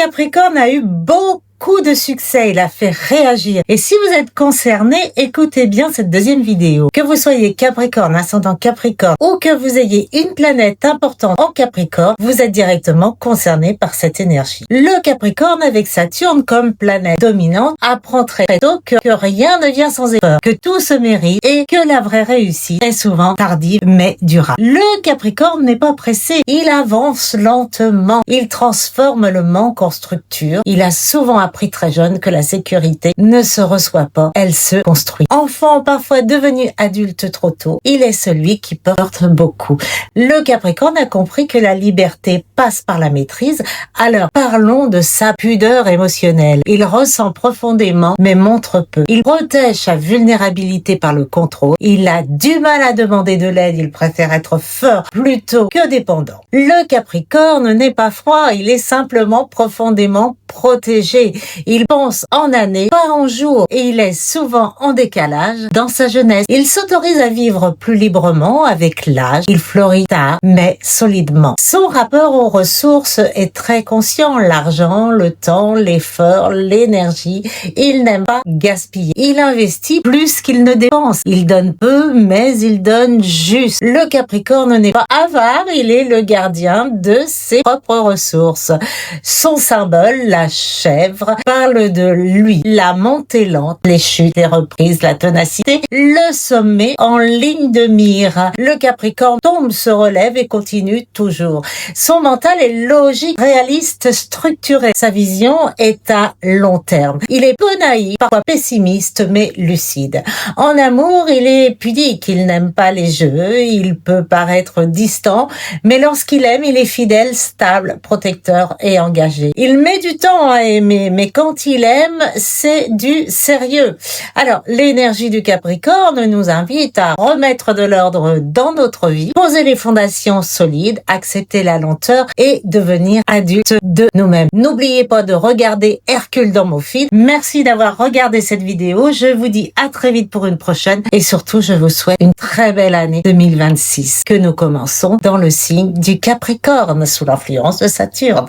Capricorne a eu beaucoup de succès, il a fait réagir. Et si vous êtes concerné, écoutez bien cette deuxième vidéo. Que vous soyez Capricorne, ascendant Capricorne, ou que vous ayez une planète importante en Capricorne, vous êtes directement concerné par cette énergie. Le Capricorne, avec Saturne comme planète dominante, apprend très tôt que rien ne vient sans effort, que tout se mérite et que la vraie réussite est souvent tardive mais durable. Le Capricorne n'est pas pressé, il avance lentement, il transforme le manque en structure, il a souvent appris très jeune que la sécurité ne se reçoit pas, elle se construit. Enfant, parfois devenu adulte trop tôt, il est celui qui porte beaucoup. Le Capricorne a compris que la liberté passe par la maîtrise, alors parlons de sa pudeur émotionnelle. Il ressent profondément mais montre peu. Il protège sa vulnérabilité par le contrôle, il a du mal à demander de l'aide, il préfère être fort plutôt que dépendant. Le Capricorne n'est pas froid, il est simplement profondément protégé. Il pense en années, pas en jours, et il est souvent en décalage dans sa jeunesse. Il s'autorise à vivre plus librement avec l'âge. Il fleurit tard, mais solidement. Son rapport aux ressources est très conscient. L'argent, le temps, l'effort, l'énergie. Il n'aime pas gaspiller. Il investit plus qu'il ne dépense. Il donne peu, mais il donne juste. Le Capricorne n'est pas avare, il est le gardien de ses propres ressources. Son symbole, la chèvre, parle de lui. La montée lente, les chutes, les reprises, la ténacité, le sommet en ligne de mire. Le Capricorne tombe, se relève et continue toujours. Son mental est logique, réaliste, structuré. Sa vision est à long terme. Il est peu naïf, parfois pessimiste, mais lucide. En amour, il est pudique, il n'aime pas les jeux, il peut paraître distant, mais lorsqu'il aime, il est fidèle, stable, protecteur et engagé. Il met du temps à aimer, mais quand il aime, c'est du sérieux. Alors, l'énergie du Capricorne nous invite à remettre de l'ordre dans notre vie, poser les fondations solides, accepter la lenteur et devenir adulte de nous-mêmes. N'oubliez pas de regarder Hercule dans mon feed. Merci d'avoir regardé cette vidéo. Je vous dis à très vite pour une prochaine et surtout, je vous souhaite une très belle année 2026 que nous commençons dans le signe du Capricorne sous l'influence de Saturne.